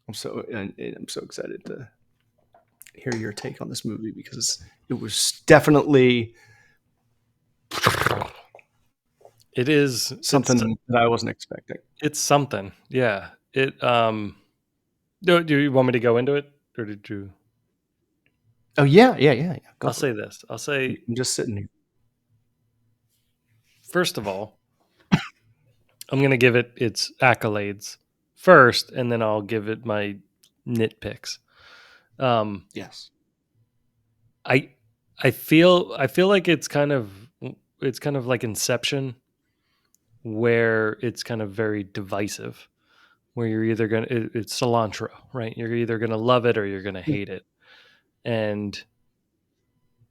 I'm so excited to hear your take on this movie because it was definitely It is. something that I wasn't expecting. It's something. Yeah. It. Do you want me to go into it, or did you? Oh yeah. Go I'll for it. say this. I'll say I'm just sitting here. first of all, I'm going to give it its accolades first, and then I'll give it my nitpicks. Um, Yes. I I feel like it's kind of like Inception, where it's kind of very divisive, where you're either it's cilantro, right? You're either gonna love it or you're gonna hate it. And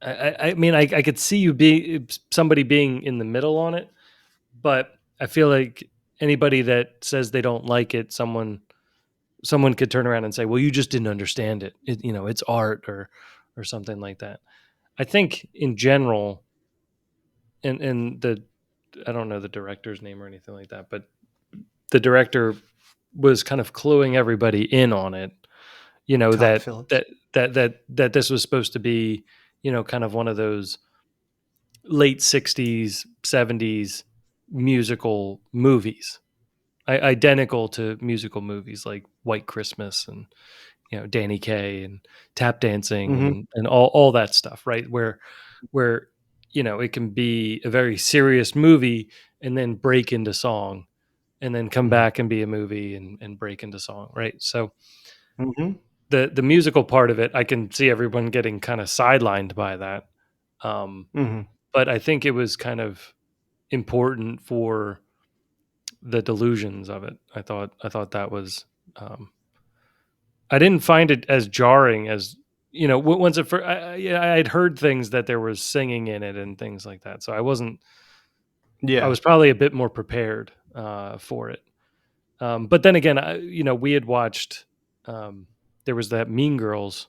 I mean, I could see you be somebody being in the middle on it, but I feel like anybody that says they don't like it, someone could turn around and say, "Well, you just didn't understand it. It's art or something like that." I think in general, and the I don't know the director's name or anything like that, but the director was kind of cluing everybody in on it. You know Todd that Phillips. that this was supposed to be, kind of one of those late '60s, '70s musical movies, identical to musical movies like White Christmas and Danny Kaye and tap dancing Mm-hmm. and all that stuff, right? Where it can be a very serious movie and then break into song and then come Mm-hmm. back and be a movie and break into song, right? So Mm-hmm. the musical part of it, I can see everyone getting kind of sidelined by that. Um, Mm-hmm. but I think it was kind of important for the delusions of it. I thought that was um, I didn't find it as jarring as once it first, I had heard things that there was singing in it and things like that, so I Yeah. was probably a bit more prepared for it. But then again, we had watched there was that Mean Girls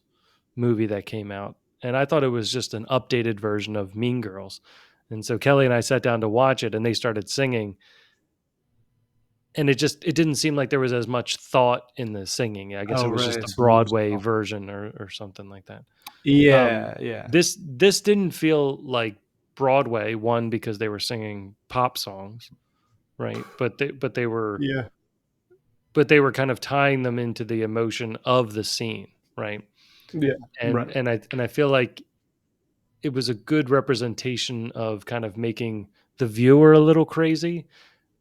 movie that came out, and I thought it was just an updated version of Mean Girls. And so Kelly and I sat down to watch it, and they started singing, and it didn't seem like there was as much thought in the singing. I guess Oh it was just right. a It's a Broadway musical. version or something like that. Um, Yeah. this didn't feel like Broadway, one because they were singing pop songs, right? Yeah. But they were kind of tying them into the emotion of the scene, right? Yeah. And Right. and I feel like it was a good representation of kind of making the viewer a little crazy.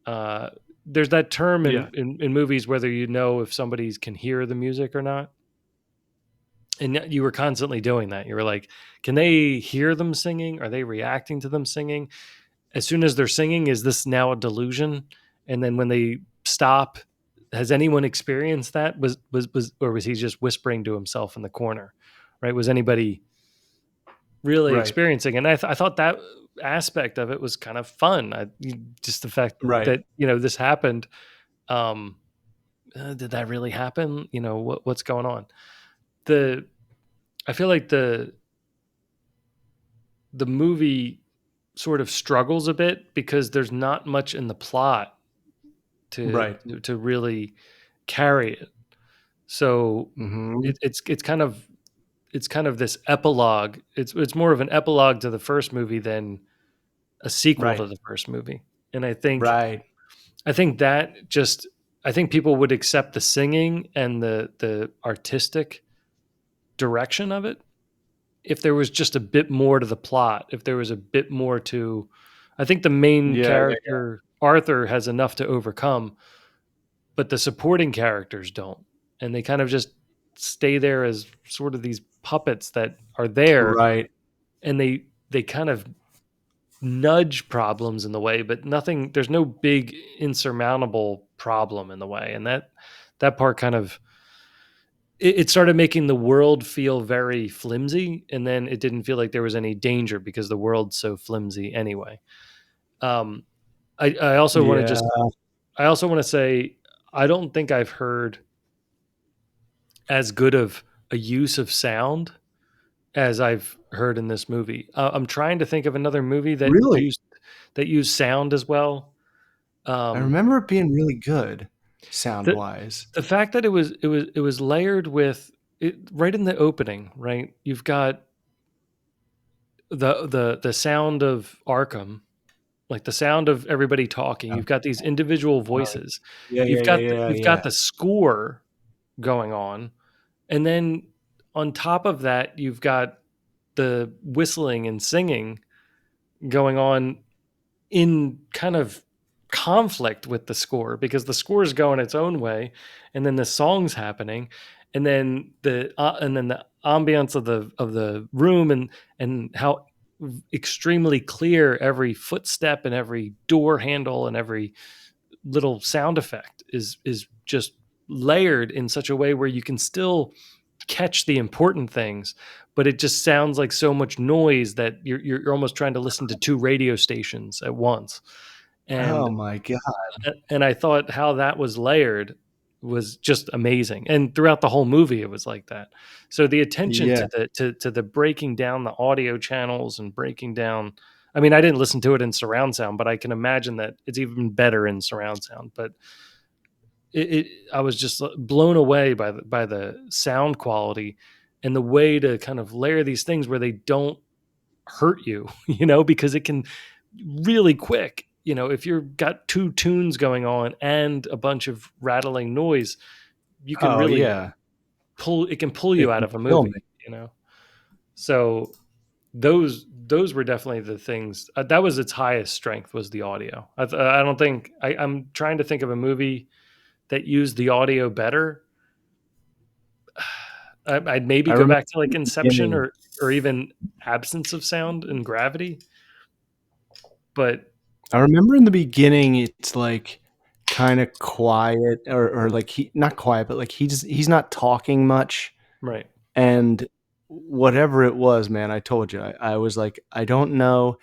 Uh, there's that term Yeah. in movies whether if somebody can hear the music or not, and you were constantly doing that. You were like, can they hear them singing? Are they reacting to them singing? As soon as they're singing, is this now a delusion? And then when they stop, has anyone experienced that? Or was he just whispering to himself in the corner? Right? Was anybody really Right. experiencing? And I thought that aspect of it was kind of fun. Just the fact Right. that this happened. Um, did that really happen? What's going on? The I feel like the movie sort of struggles a bit because there's not much in the plot to Right. to really carry it. So Mm-hmm. it's kind of this epilogue. It's more of an epilogue to the first movie than a sequel to Right. the first movie. And Right. I think that just I think people would accept the singing and the artistic direction of it if there was just a bit more to the plot, if there was a bit more to I think the main Yeah. character Arthur has enough to overcome, but the supporting characters don't. And they kind of just stay there as sort of these puppets that are there, Right. and they kind of nudge problems in the way, but nothing there's no big insurmountable problem in the way. And that part kind of it started making the world feel very flimsy, and then it didn't feel like there was any danger because the world's so flimsy anyway. Um, I also want to Yeah. just I also want to say I don't think I've heard as good of a use of sound as I've heard in this movie. I'm trying to think of another movie Really? that used sound as well. I Um, remember it being really good. sound the wise. the fact that it was layered with it right in the opening, right? You've got the sound of Arkham, like the sound of everybody talking. Oh, You've got these individual oh, voices. yeah, You've yeah, yeah, got the, yeah, you've yeah. got the score going on, and then on top of that, you've got the whistling and singing going on in kind of conflict with the score because the score is going its own way, and then the song's happening, and then the ambiance of the room, and how extremely clear every footstep and every door handle and every little sound effect is just layered in such a way where you can still catch the important things, but it just sounds like so much noise that you're almost trying to listen to two radio stations at once. Oh And my god. and I thought how that was layered was just amazing. And throughout the whole movie it was like that. So the attention Yeah. to the breaking down the audio channels and breaking down, I mean, I didn't listen to it in surround sound, but I can imagine that it's even better in surround sound. But I was just blown away by the sound quality and the way to kind of layer these things where they don't hurt you, because it can really quick, if you've got two tunes going on and a bunch of rattling noise, you can Oh really yeah. pull It you out can of a kill movie, me. you know. So those were definitely the things that was its highest strength was the audio. I don't think I'm trying to think of a movie that used the audio better. I'd maybe I go remember back to in like the Inception beginning. or even Absence of Sound and Gravity, but I remember in the beginning, it's like kind of quiet, or like he not quiet, but like he's not talking much. right. And whatever it was, man, I told you, I was like, I don't know.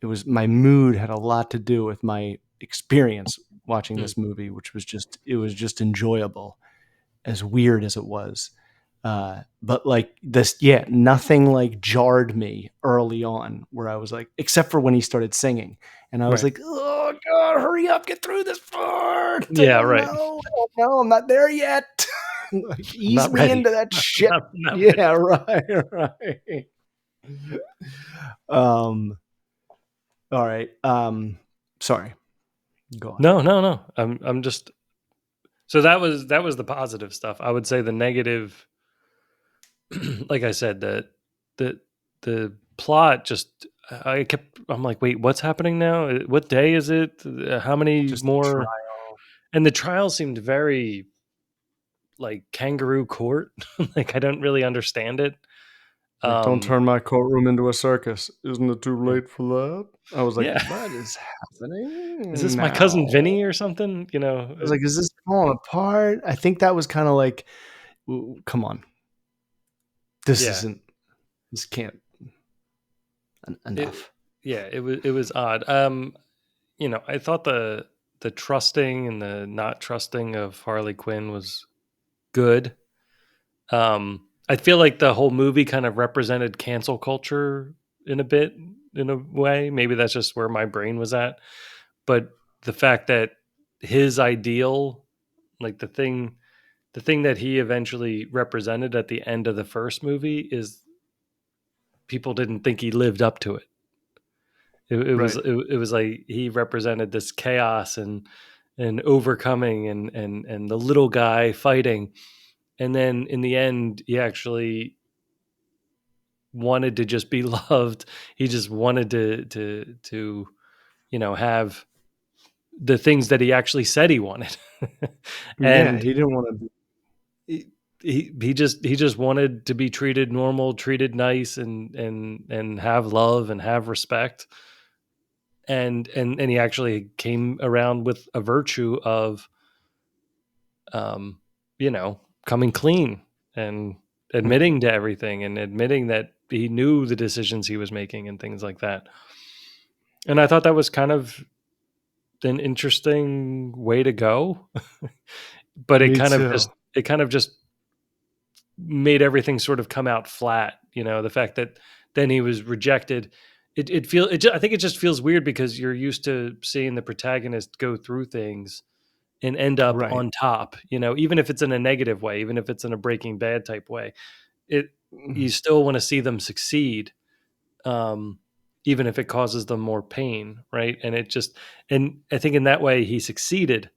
It was my mood had a lot to do with my experience watching Mm, this movie, which was it was just enjoyable, as weird as it was. But like this, yeah, nothing like jarred me early on where I was like, except for when he started singing. And I was right. like, oh God, hurry up, get through this part. I Yeah, don't right. know. I don't know. I'm not there yet. Like, I'm ease not me ready. into that shit. Not Yeah, ready. right, right. Um, all right. Sorry. Go on. No, no, no. I'm just so that was the positive stuff. I would say the negative, like I said, the the plot just I'm like, wait, what's happening now? What day is it? How many Just the more? trial. And the trial seemed very like kangaroo court. Like I don't really understand it. Like, don't Um, turn my courtroom into a circus. Isn't it too yeah. late for that? I was like, Yeah. what is Is happening this my now? cousin Vinny or something? I was like, is this falling apart? I think that was kind of like, come on, this Yeah. isn't, this can't It enough. yeah, it was odd. I thought the trusting and the not trusting of Harley Quinn was good. I feel like the whole movie kind of represented cancel culture in a bit, in a way. Maybe that's just where my brain was at. But the fact that his ideal, like the thing that he eventually represented at the end of the first movie is people didn't think he lived up to it. Right. It was like he represented this chaos and overcoming and the little guy fighting, and then in the end he actually wanted to just be loved. He just wanted to have the things that he actually said he wanted. Yeah, And he didn't want to. he, he just wanted to be treated normal, treated nice, and have love and have respect. And he actually came around with a virtue of um coming clean and admitting to everything and admitting that he knew the decisions he was making and things like that. And I thought that was kind of an interesting way to go. But Me too. it kind of just made everything sort of come out flat, the fact that then he was rejected. I think it just feels weird because you're used to seeing the protagonist go through things and end up Right. on top, even if it's in a negative way, even if it's in a Breaking Bad type way. It You Mhm. still want to see them succeed, um, even if it causes them more pain, right? And I think in that way he succeeded,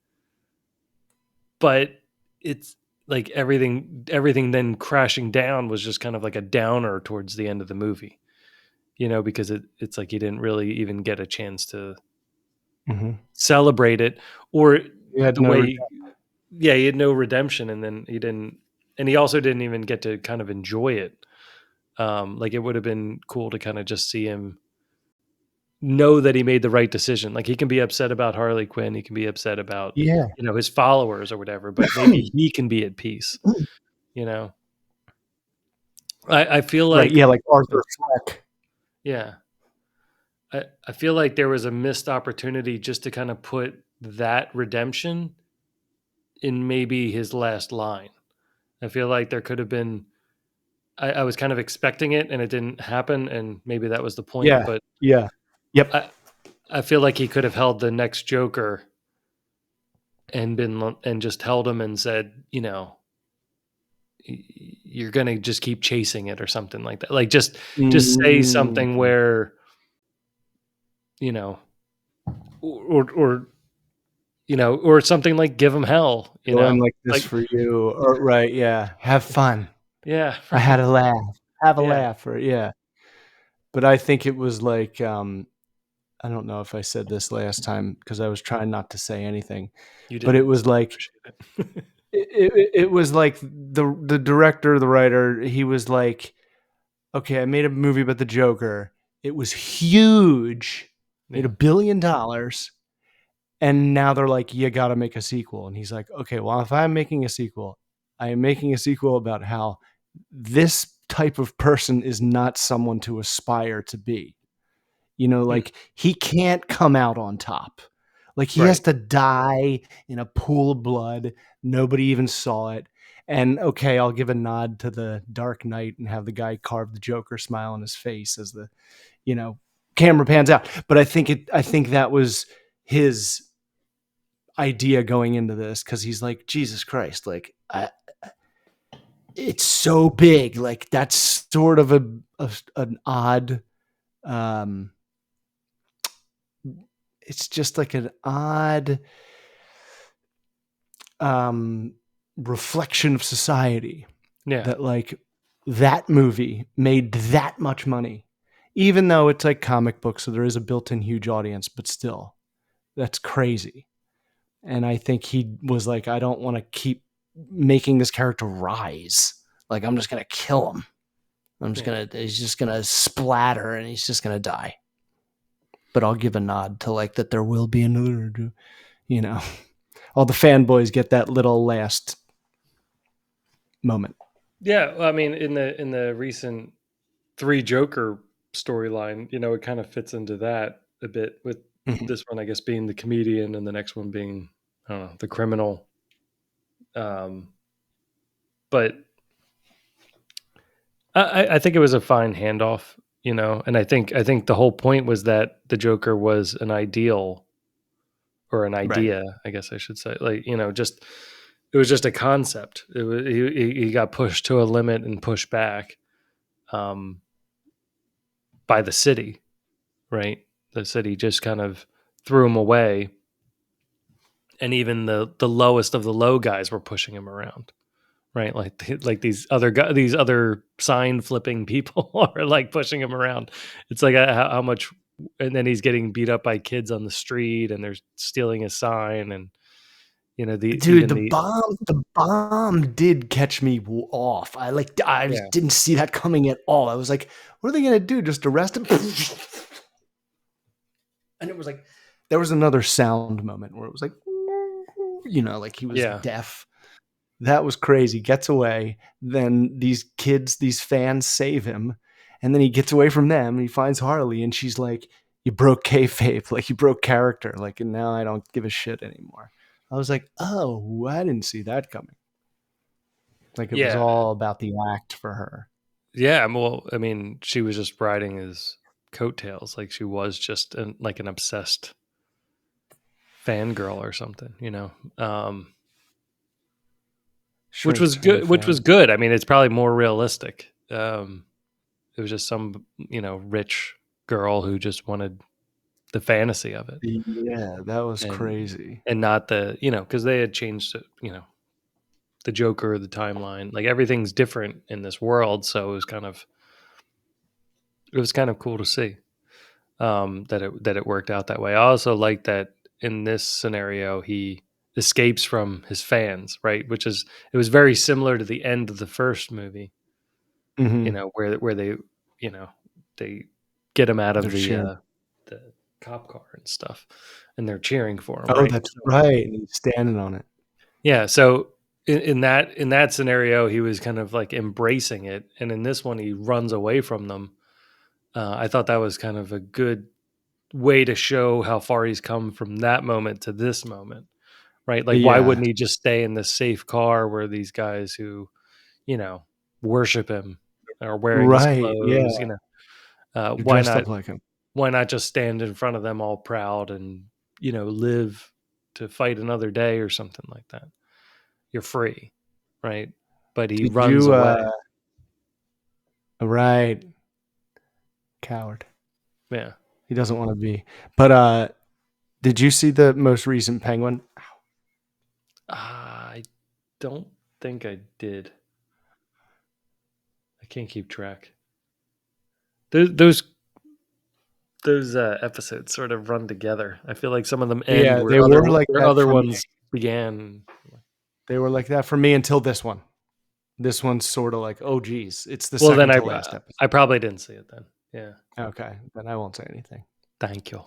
but it's like everything then crashing down was just kind of like a downer towards the end of the movie, because it's like he didn't really even get a chance to Mhm. celebrate it, or You had the no way, yeah, he had no redemption, and then he also didn't even get to kind of enjoy it. Like, it would have been cool to kind of just see him know that he made the right decision. Like, he can be upset about Harley Quinn, he can be upset about, yeah. his followers or whatever, but maybe he can be at peace, you know? I feel Right, like, yeah, like Arthur Fleck. yeah, I feel like there was a missed opportunity just to kind of put that redemption in maybe his last line. I feel like there could have been, I was kind of expecting it and it didn't happen, and maybe that was the point, Yeah, but yeah. Yep. I I feel like he could have held the next Joker and just held him and said, you're gonna just keep chasing it or something like that. Like, just say something Mm. where, you know, or or something like give him hell, Going like this like, for you, or right, yeah. Have fun. yeah, I had right, a laugh. Have a yeah, laugh, or yeah. But I think it was like, I don't know if I said this last time because I was trying not to say anything, you but it didn't, was so I like appreciate it. it was like the director, the writer, he was like, "Okay, I made a movie about the Joker. It was huge. Made Yeah, $1 billion. And now they're like, you got to make a sequel." And he's like, okay, well, if I'm making a sequel, I am making a sequel about how this type of person is not someone to aspire to be. mm, Like he can't come out on top. Like he has right, to die in a pool of blood. Nobody even saw it. And okay, I'll give a nod to the Dark Knight and have the guy carve the Joker smile on his face as the, you know, camera pans out. But I think that was his idea going into this because he's like, Jesus Christ, like it's so big. Like that's sort of an odd. Um, it's just like an odd um, reflection of society yeah, that like that movie made that much money, even though it's like comic books, so there is a built-in huge audience, but still, that's crazy. And I think he was like, I don't want to keep making this character rise. Like, I'm just going to kill him. yeah, He's just going to splatter and he's just going to die. But I'll give a nod to like that there will be another, you know, all the fanboys get that little last moment. yeah. Well, I mean, in the recent Three Joker storyline, it kind of fits into that a bit, with Mhm. this one, I guess, being the comedian and the next one being, I don't know, the criminal. Um, but I think it was a fine handoff, and I think the whole point was that the Joker was an ideal, or an Right. idea, I guess I should say, like, just it was just a concept. It was he got pushed to a limit and pushed back, um, by the city, right? The city just kind of threw him away, and even the lowest of the low guys were pushing him around, right? Like these other sign flipping people are like pushing him around. It's like, how much, and then he's getting beat up by kids on the street, and they're stealing his sign, and the Dude, even the the bomb did catch me off. I yeah, just didn't see that coming at all. I was like, what are they going to do? Just arrest him? And it was like, there was another sound moment where it was like, like he was yeah, deaf. That was crazy. Gets away. Then these kids, these fans save him. And then he gets away from them and he finds Harley and she's like, you broke kayfabe, like you broke character. Like, and now I don't give a shit anymore. I was like, oh, I didn't see that coming. Like it was yeah, all about the act for her. yeah. Well, I mean, she was just riding his coattails. Like, she was just like an obsessed fangirl or something, which Shrink was turned good. Which was fan. good. I mean, it's probably more realistic. It was just some rich girl who just wanted the fantasy of it, Yeah, that was and crazy. not the because they had changed the Joker, the timeline, like everything's different in this world, so it was kind of cool to see that it worked out that way. I also like that in this scenario he escapes from his fans, right? Which is it was very similar to the end of the first movie, Hmm. where you know they get him out of They're cheering. the cop car and stuff, and they're cheering for him, Oh, right? that's So, right. And he's standing on it. yeah, so in that scenario, he was kind of like embracing it, and in this one, he runs away from them. I thought that was kind of a good way to show how far he's come from that moment to this moment, right? Like, why Yeah. wouldn't he just stay in this safe car where these guys who you know worship him are wearing his Right. Yeah. clothes? You're Why dressed not? up like him. Why not just stand in front of them all proud and live to fight another day or something like that? You're free, right? But he Did runs you away. right. Coward. Yeah. He doesn't want to be. But did you see the most recent Penguin? I don't think I did. I can't keep track. Those episodes sort of run together. I feel like some of them end Yeah, where they were like that other for me. ones began. They were like that for me until this one. This one's sort of like, oh geez, it's the Well, then second I to last episode. I probably didn't see it then. Yeah. Okay, then I won't say anything. Thank you.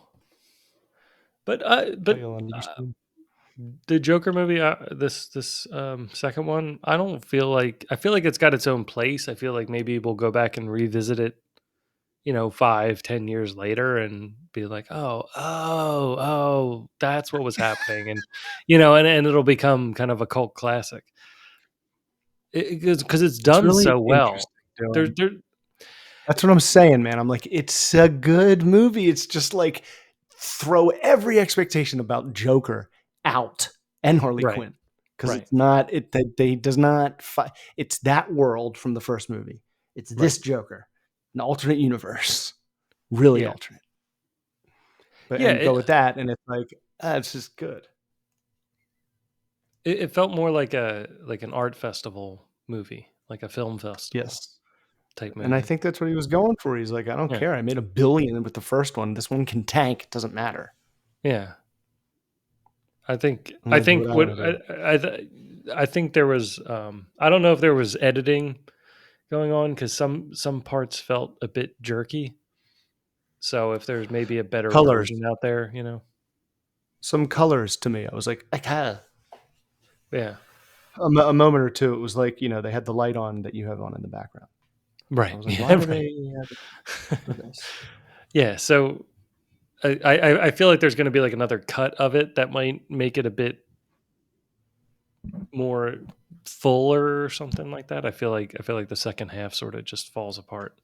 But But you'll understand. the Joker movie, this second one, I feel like it's got its own place. I feel like maybe we'll go back and revisit it, 5, 10 years later and be like, oh, that's what was happening, and it'll become kind of a cult classic because it's It's done really so well. interesting, There, Dylan. there, That's what I'm saying, man. I'm like, it's a good movie. It's just like throw every expectation about Joker out and Harley right, Quinn because right, it's not it. They does not. It's that world from the first movie. It's right, this Joker, an alternate universe, really yeah, alternate. But yeah. and go with that, and it's like it's just good. It felt more like an art festival movie, like a film festival Yes. type And I movie. think that's what he was going for. He's like, I don't Yeah, care. I made $1 billion with the first one. This one can tank. It doesn't matter. yeah. I think I'm I gonna do think what I what want to do. I think there was I don't know if there was editing going on because some parts felt a bit jerky. So if there's maybe a better Colors, version out there, some colors to me. I was like, yeah, a moment or two. It was like they had the light on that you have on in the background. I right, was like, why yeah, do right, they have it for this? yeah. So I feel like there's going to be like another cut of it that might make it a bit more fuller or something like that. I feel like the second half sort of just falls apart.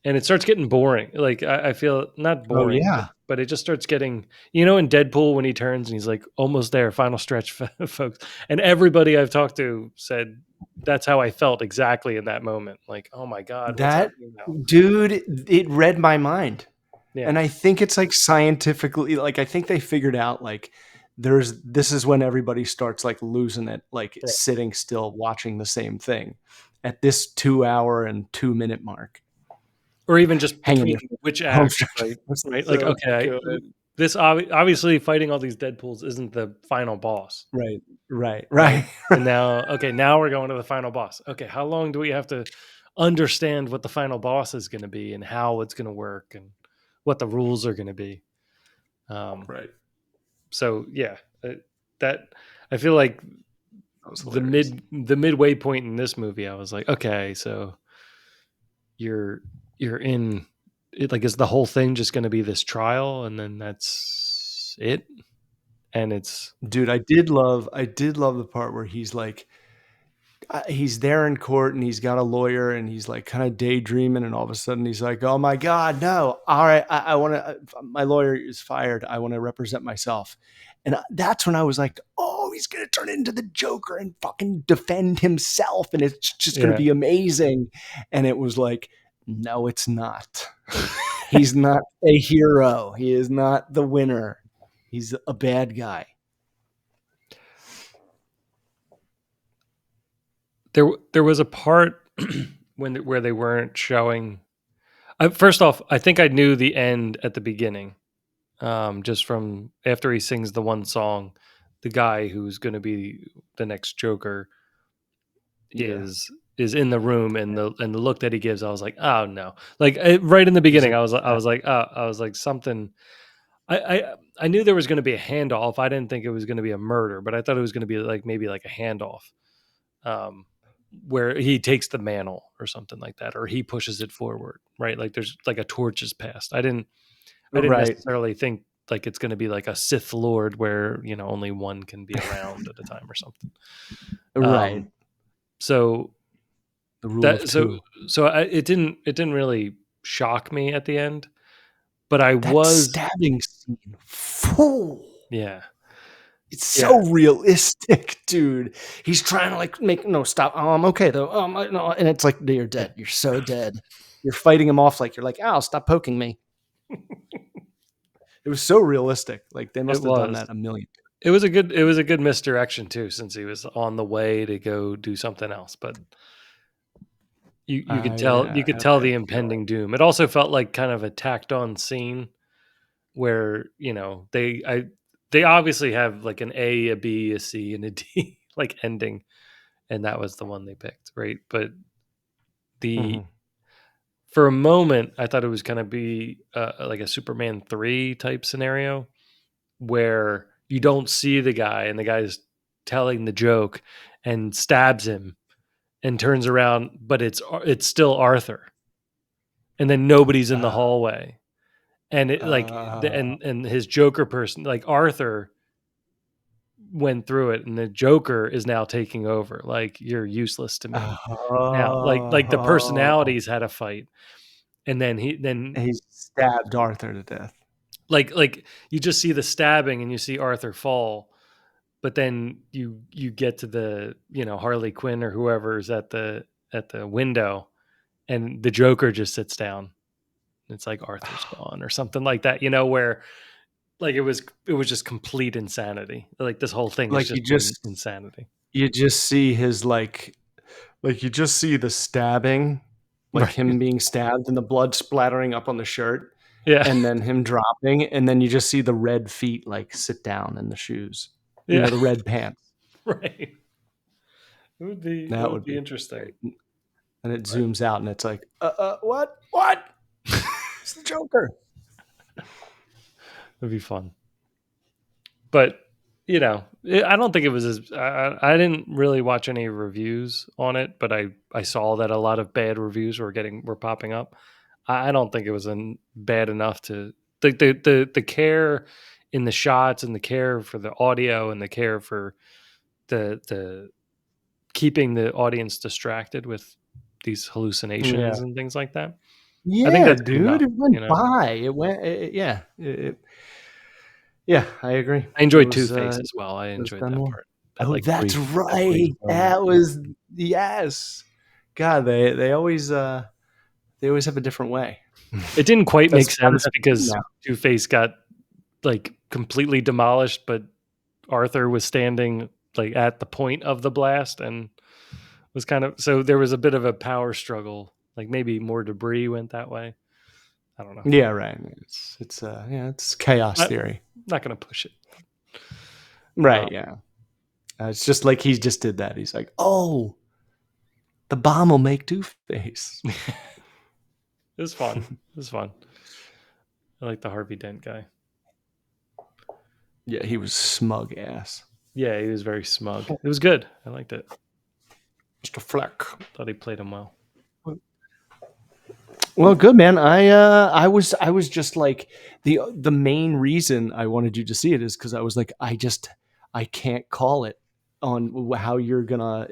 And it starts getting boring. Like I feel not Oh boring, but yeah, it just starts getting in Deadpool when he turns and he's like almost there, final stretch, folks. And everybody I've talked to said that's how I felt exactly in that moment. Like, oh my god, what's that happening now? dude, it read my mind. Yeah, And I think it's like scientifically, like I think they figured out like this is when everybody starts like losing it, like right. sitting still watching the same thing at this 2 hour and 2 minute mark, Or even just hanging between your which home act, stretch. right? This is Right. Like, so okay, good. this obviously fighting all these Deadpools isn't the final boss. Right, right, Right. right. And now, okay, now we're going to the final boss. Okay, how long do we have to understand what the final boss is going to be and how it's going to work and what the rules are going to be? Um, Right. so yeah, that I feel like That was the hilarious. midway point in this movie, I was like, okay, so you're in it. Like, is the whole thing just going to be this trial and then that's it? And it's Dude, I did love the part where he's like he's there in court and he's got a lawyer and he's like kind of daydreaming and all of a sudden he's like, oh my god, no, all right, I want to, my lawyer is fired, I want to represent myself. And that's when I was like, oh, he's going to turn into the Joker and fucking defend himself. And it's just going to Yeah. be amazing. And it was like, no, it's not. He's not a hero. He is not the winner. He's a bad guy. There was a part where they weren't showing. First off, I think I knew the end at the beginning, just from after he sings the one song. The guy who's going to be the next Joker Yeah. is in the room, and the look that he gives, I was like, oh no! Like right in the He's beginning, a I was like, oh, I was like something. I knew there was going to be a handoff. I didn't think it was going to be a murder, but I thought it was going to be like maybe like a handoff, um, where he takes the mantle or something like that, or he pushes it forward, right? Like there's like a torch is passed. I didn't right. necessarily think like it's going to be like a Sith Lord where only one can be around at a time or something. Right. So The rule of that so two. it didn't really shock me at the end, but I That was stabbing scene. Fool. yeah It's yeah so realistic, dude. He's trying to like make no stop. Oh, I'm okay though. No, and it's like you're dead. You're so dead. You're fighting him off like you're like, oh, stop poking me. It was so realistic. Like they it must have done was that a million. it was a good misdirection too, since he was on the way to go do something else, but you could Have tell that the feeling. impending doom. It also felt like kind of a tacked on scene where they obviously have like an A, a B, a C, and a D like ending, and that was the one they picked, right? But the Mhm. for a moment, I thought it was going to be like a Superman 3 type scenario where you don't see the guy and the guy's telling the joke and stabs him and turns around, but it's still Arthur, and then nobody's in the Uh, hallway, and it like uh, and his Joker person, like Arthur went through it, and the Joker is now taking over. Like, you're useless to me now. Like the oh, personalities had a fight, and then he stabbed Arthur to death. like you just see the stabbing and you see Arthur fall, but then you get to the Harley Quinn or whoever's at the window, and the Joker just sits down. It's like Arthur's gone or something like that, where like it was just complete insanity. Like this whole thing has Like just been insanity. you just see his like you just see the stabbing, like Right. him being stabbed and the blood splattering up on the shirt, Yeah. and then him dropping, and then you just see the red feet like sit down in the shoes. You Yeah. know, the red pants. Right. It That would would be be interesting. great. And it zooms out and it's like, what? What? It's the Joker. It'd be fun. But I don't think it was as I didn't really watch any reviews on it, but I saw that a lot of bad reviews were popping up. I don't think it was bad enough to the care in the shots and the care for the audio and the care for the keeping the audience distracted with these Yeah. hallucinations and things like that. I think Yeah, that's good dude. enough. It went by. It went, yeah. Yeah, I agree. I It enjoyed Two was, Face as well. I it was enjoyed done that well. part. Oh, that's That brief right. moment. That was, yes. God, they always have a different way. It didn't quite That's make part of sense that thing because now. Two Face got like completely demolished, but Arthur was standing like at the point of the blast and was kind of so there was a bit of a power struggle. Like maybe more debris went that way. I don't know. Yeah, right. Yeah, it's chaos Not theory. not gonna push it. Right, yeah. It's just like he just did that. He's like, "Oh, the bomb will make Two-Face." It was fun. It was fun. I like the Harvey Dent guy. Yeah, he was smug ass. Yeah, he was very smug. It was good. I liked it. Mr. Fleck. Thought he played him well. Well, good man. I was just like the main reason I wanted you to see it is because I was like I can't call it on how you're gonna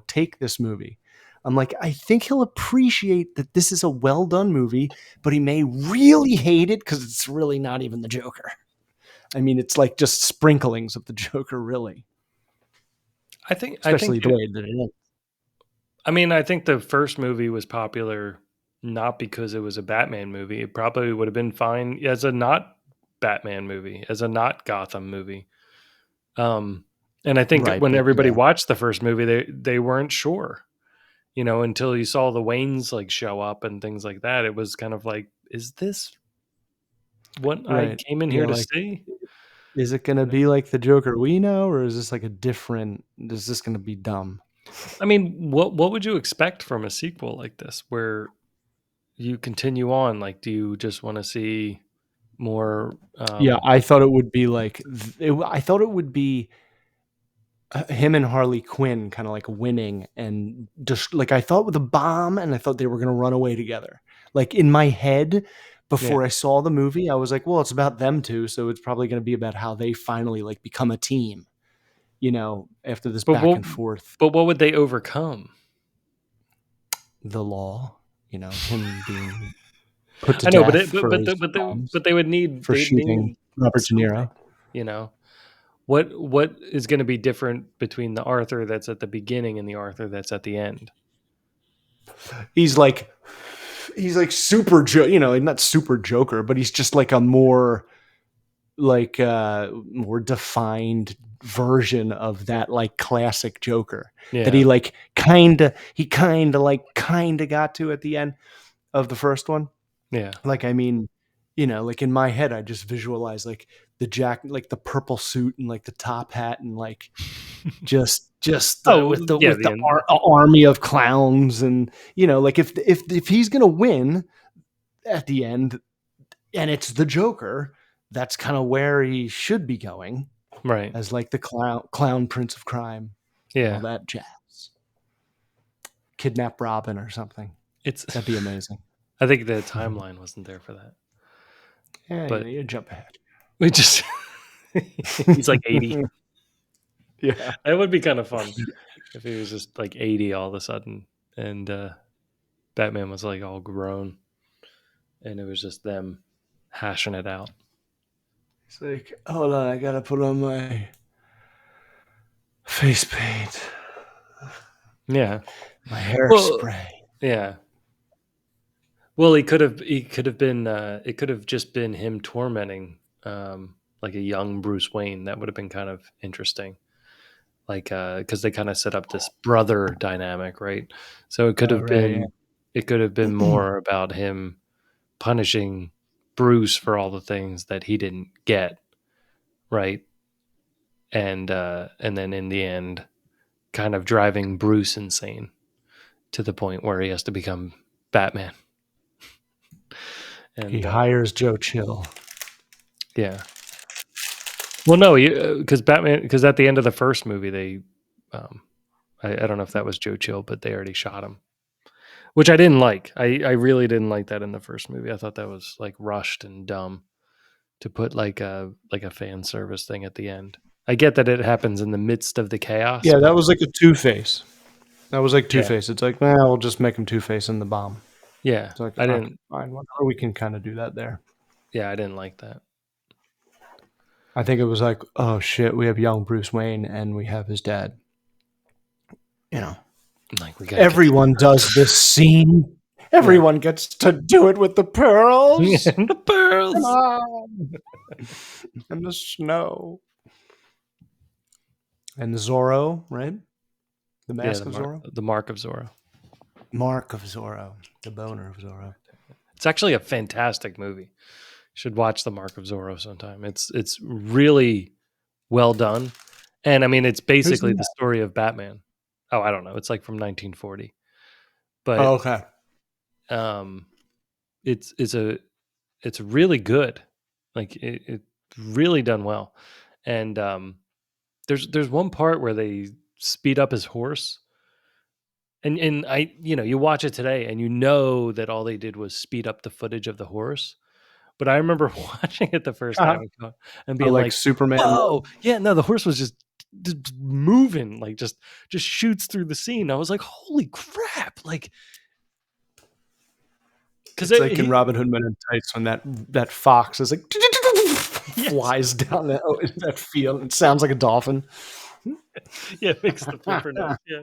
take this movie. I'm like I think he'll appreciate that this is a well done movie, but he may really hate it because it's really not even the Joker. I mean, it's like just sprinklings of the Joker, really, I think especially the way that it ends. I mean, I think the first movie was popular not because it was a Batman movie. It probably would have been fine as a not Batman movie, as a not Gotham movie. Um, and I think Right, when but everybody yeah, watched the first movie, they weren't sure, until you saw the Waynes like show up and things like that. It was kind of like, is this what I right, came in yeah. here to Like, see? is it going to be like the Joker we know, or is this like a different? Is this going to be dumb? I mean, what would you expect from a sequel like this, where you continue on? Like, do you just want to see more? Yeah, I thought it would be like I thought it would be him and Harley Quinn kind of like winning and just like I thought with a bomb, and I thought they were going to run away together. Like in my head Yeah, before I saw the movie, I was like, well, it's about them two, so it's probably going to be about how they finally like become a team, after this but back what and forth. but what would they overcome? The law, him being put to I know, but death it, for his but crimes, they would need for shooting Robert De something. Niro. You know what is going to be different between the Arthur that's at the beginning and the Arthur that's at the end? He's like super not super Joker, but he's just like a more like more defined version of that like classic Joker that Yeah, he kind of got to at the end of the first one. yeah. Like, I mean, like in my head, I just visualize like like the purple suit and like the top hat and like just Oh, with the yeah. The end. army of clowns, and like if he's gonna win at the end and it's the Joker, that's kind of where he should be going Right. as like the clown prince of crime, all Yeah. that jazz. Kidnap Robin or something. It's. That'd be amazing. I think the timeline wasn't there for that, Yeah, but you jump ahead. we just. He's like 80. Yeah. It would be kind of fun if he was just like 80 all of a sudden, and Batman was like all grown, and it was just them hashing it out. It's like, hold on, I gotta put on my face paint, Yeah. my Well, hairspray. yeah. Well, he could have been it could have just been him tormenting like a young Bruce Wayne. That would have been kind of interesting. Like cuz they kind of set up this brother dynamic, right? So Right. it could have been Yeah. more about him punishing Bruce for all the things that he didn't get, right? And then in the end kind of driving Bruce insane to the point where he has to become Batman. He And hires Joe Chill. yeah. Well, no, because Batman, because at the end of the first movie, um, I don't know if that was Joe Chill, but they already shot him, which I didn't like. I really didn't like that in the first movie. I thought that was like rushed and dumb to put like a fan service thing at the end. I get that it happens in the midst of the chaos, Yeah, that but was like a Two-Face. That was like yeah, Two-Face. It's like, well, we'll just make him Two-Face in the bomb. yeah, It's like, I okay, didn't, fine, whatever. We can kind of do that there. yeah, I didn't like that. I think it was like, oh shit, we have young Bruce Wayne and we have his dad. You know, Like we gotta get everyone does this scene. yeah, Everyone gets to do it with the pearls the pearls. and the snow and the Zorro, right? The Yeah, mask of Zorro, the mark of Zorro. Mark of Zorro, the boner of Zorro. It's actually a fantastic movie. Should watch The Mark of Zorro sometime. It's really well done, and I mean it's Who's in basically the that? story of Batman. Oh, I don't know. It's like from 1940, but Oh, okay. um, it's it's really good. Like it's really done well, and there's one part where they speed up his horse. And I you watch it today and you know that all they did was speed up the footage of the horse. But I remember watching it the first time and Oh, being like like, Superman "Whoa, mode. yeah, no, the horse was just moving, like just shoots through the scene." I was like, "Holy crap!" Like, because It's like in Robin Hood Men in Tights when that fox is like, yeah, Yes. flies down that field. It sounds like a dolphin. Yeah, it makes the flipper noise. Yeah.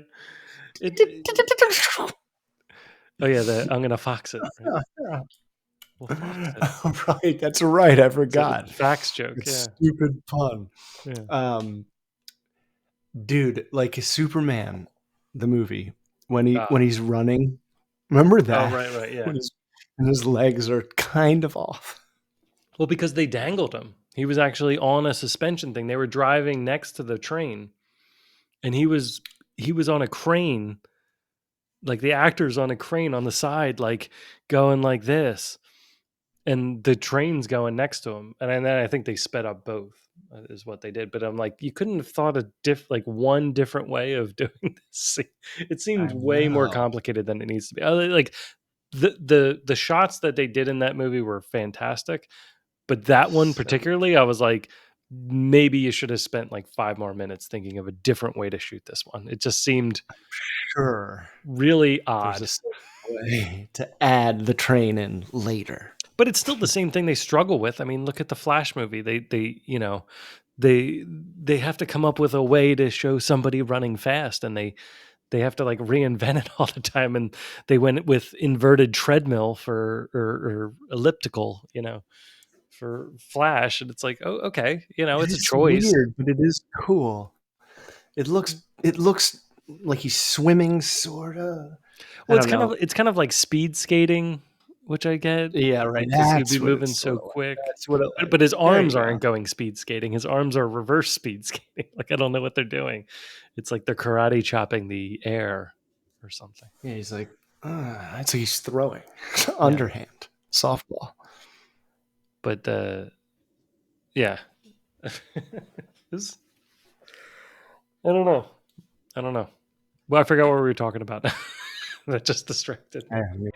Oh yeah, I'm gonna fox it. Right? We'll fox it. Right, that's right. I It's a forgot. fax joke. It's Yeah. stupid pun. Yeah. Um, dude, like Superman, the movie, Ah. when he's running. Remember Oh that? right, right. Yeah. When his legs are kind of off. Well, because they dangled him. He was actually on a suspension thing. They were driving next to the train, and he was on a crane, like the actor's on a crane on the side, like going like this, and the train's going next to him. And then I think they sped up both, is what they did. But I'm like, you couldn't have thought like one different way of doing this. It I seems way more know. complicated than it needs to be. Like the shots that they did in that movie were fantastic. But that one So particularly, I was like, maybe you should have spent like 5 more minutes thinking of a different way to shoot this one. It just seemed sure. really There's odd. a certain way to add the train in later. But it's still the same thing they struggle with. I mean, look at the Flash movie. They have to come up with a way to show somebody running fast, and they have to like reinvent it all the time. And they went with inverted treadmill or elliptical, for Flash, and it's like, oh, okay, It it's a is choice. weird, but it is cool. It looks like he's swimming, sorta. I Well, don't know. it's kind of like speed skating, which I get Yeah, right. because he'd be That's what moving it's so sort of like. quick. That's what it But like. his There arms you aren't go. going speed skating. His arms are reverse speed skating. Like I don't know what they're doing. It's like they're karate chopping the air or something. Yeah, he's like, it's like he's throwing Yeah, underhand softball. but yeah, This- I don't know. I don't know. Well, I forgot what we were talking about. That just distracted me. Yeah,